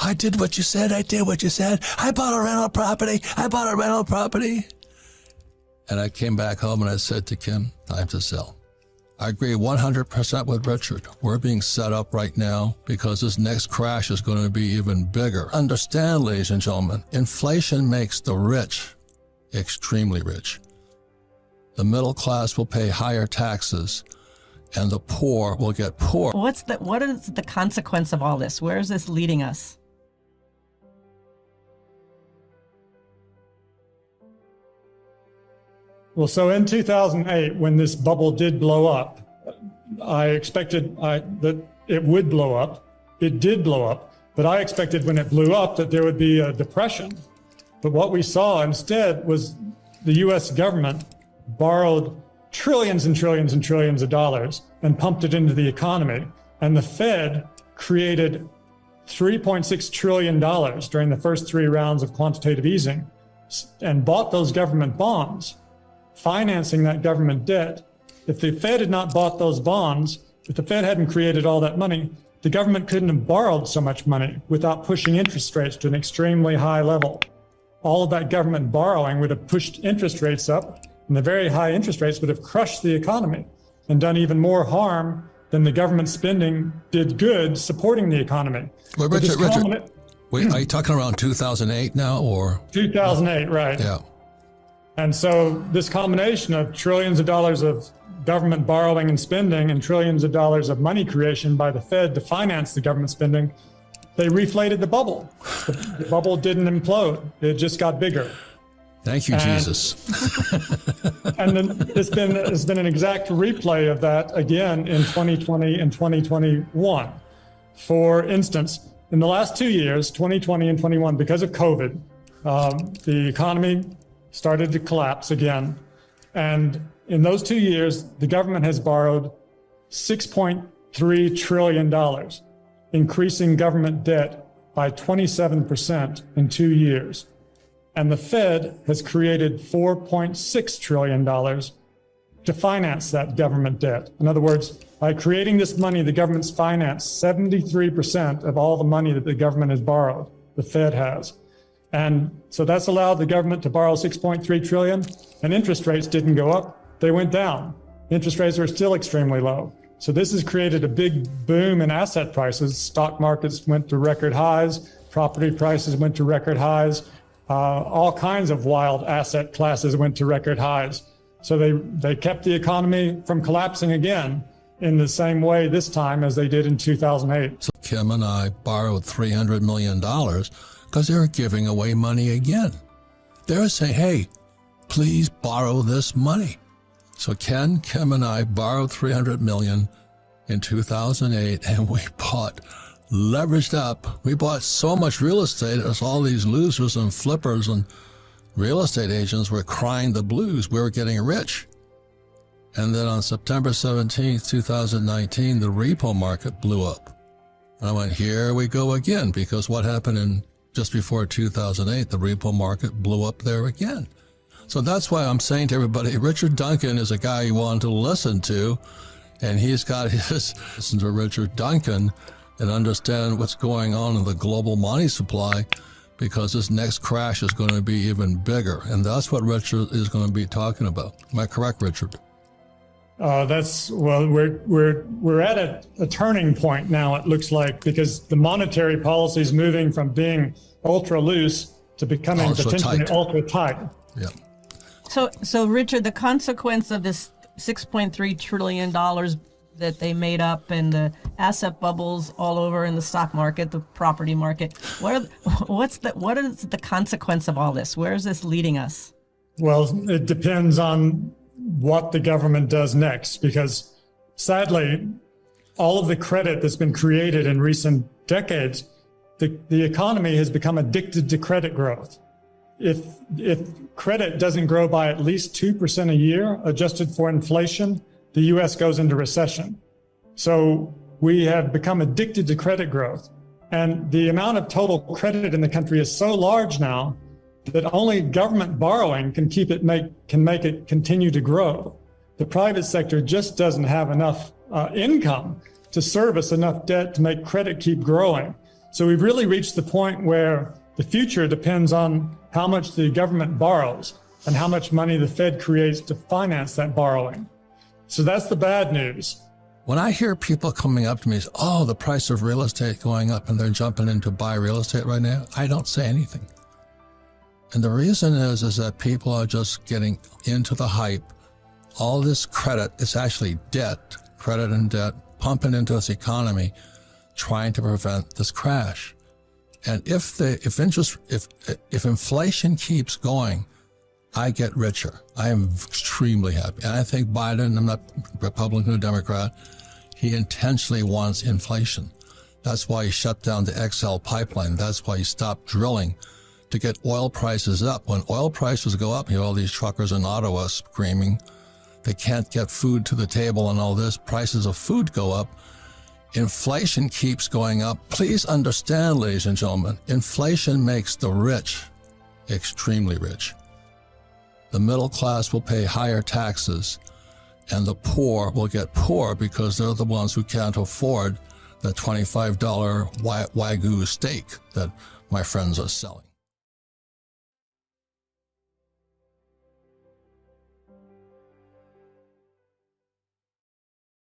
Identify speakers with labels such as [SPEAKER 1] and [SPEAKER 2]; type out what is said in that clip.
[SPEAKER 1] I did what you said. I did what you said. I bought a rental property. I bought a rental property. And I came back home and I said to Kim, time to sell. I agree 100% with Richard. We're being set up right now because this next crash is going to be even bigger. Understand, ladies and gentlemen, inflation makes the rich extremely rich. The middle class will pay higher taxes and the poor will get poor.
[SPEAKER 2] What is the consequence of all this? Where is this leading us?
[SPEAKER 3] Well, so in 2008, when this bubble did blow up, I expected that it would blow up. It did blow up, but I expected when it blew up that there would be a depression. But what we saw instead was the US government borrowed trillions and trillions and trillions of dollars and pumped it into the economy. And the Fed created $3.6 trillion during the first 3 rounds of quantitative easing and bought those government bonds, financing that government debt. If the Fed had not bought those bonds, if the Fed hadn't created all that money, the government couldn't have borrowed so much money without pushing interest rates to an extremely high level. All of that government borrowing would have pushed interest rates up, and the very high interest rates would have crushed the economy and done even more harm than the government spending did good supporting the economy.
[SPEAKER 1] Well, Richard, wait, are you talking around 2008 now or?
[SPEAKER 3] 2008, right.
[SPEAKER 1] Yeah.
[SPEAKER 3] And so this combination of trillions of dollars of government borrowing and spending and trillions of dollars of money creation by the Fed to finance the government spending, they reflated the bubble. The bubble didn't implode. It just got bigger.
[SPEAKER 1] Thank you, Jesus.
[SPEAKER 3] And then it's been an exact replay of that again in 2020 and 2021. For instance, in the last 2 years, 2020 and 21, because of COVID, the economy started to collapse again. And in those 2 years, the government has borrowed $6.3 trillion, increasing government debt by 27% in 2 years. And the Fed has created $4.6 trillion to finance that government debt. In other words, by creating this money, the government's financed 73% of all the money that the government has borrowed, the Fed has. And so that's allowed the government to borrow $6.3 trillion, and interest rates didn't go up, they went down. Interest rates are still extremely low. So this has created a big boom in asset prices. Stock markets went to record highs, property prices went to record highs, all kinds of wild asset classes went to record highs. So they kept the economy from collapsing again in the same way this time as they did in 2008.
[SPEAKER 1] So Kim and I borrowed $300 million because they were giving away money again. They were saying, hey, please borrow this money. So Kim and I borrowed $300 million in 2008, and we bought, leveraged up. We bought so much real estate as all these losers and flippers and real estate agents were crying the blues. We were getting rich. And then on September 17th, 2019, the repo market blew up. And I went, here we go again, because what happened in just before 2008, the repo market blew up there again. So that's why I'm saying to everybody, Richard Duncan is a guy you want to listen to, and he's got his, listen to Richard Duncan and understand what's going on in the global money supply, because this next crash is going to be even bigger. And that's what Richard is going to be talking about. Am I correct, Richard?
[SPEAKER 3] Well, we're at a turning point now, it looks like, because the monetary policy is moving from being ultra loose to becoming potentially ultra tight.
[SPEAKER 1] Yeah.
[SPEAKER 2] So Richard, the consequence of this $6.3 trillion that they made up and the asset bubbles all over in the stock market, the property market, what is the consequence of all this? Where is this leading us?
[SPEAKER 3] Well, it depends on what the government does next, because sadly, all of the credit that's been created in recent decades, the economy has become addicted to credit growth. If credit doesn't grow by at least 2% a year, adjusted for inflation, the US goes into recession. So we have become addicted to credit growth. And the amount of total credit in the country is so large now that only government borrowing can make it continue to grow. The private sector just doesn't have enough income to service enough debt to make credit keep growing. So we've really reached the point where the future depends on how much the government borrows and how much money the Fed creates to finance that borrowing. So that's the bad news.
[SPEAKER 1] When I hear people coming up to me and say, oh, the price of real estate going up and they're jumping in to buy real estate right now, I don't say anything. And the reason is that people are just getting into the hype. All this credit, it's actually debt, credit and debt, pumping into this economy, trying to prevent this crash. And if inflation keeps going, I get richer. I am extremely happy. And I think Biden, I'm not Republican or Democrat, he intentionally wants inflation. That's why he shut down the XL pipeline. That's why he stopped drilling to get oil prices up. When oil prices go up, you know, all these truckers in Ottawa screaming, they can't get food to the table and all this, prices of food go up. Inflation keeps going up. Please understand, ladies and gentlemen, inflation makes the rich extremely rich. The middle class will pay higher taxes, and the poor will get poor because they're the ones who can't afford the $25 Wagyu steak that my friends are selling.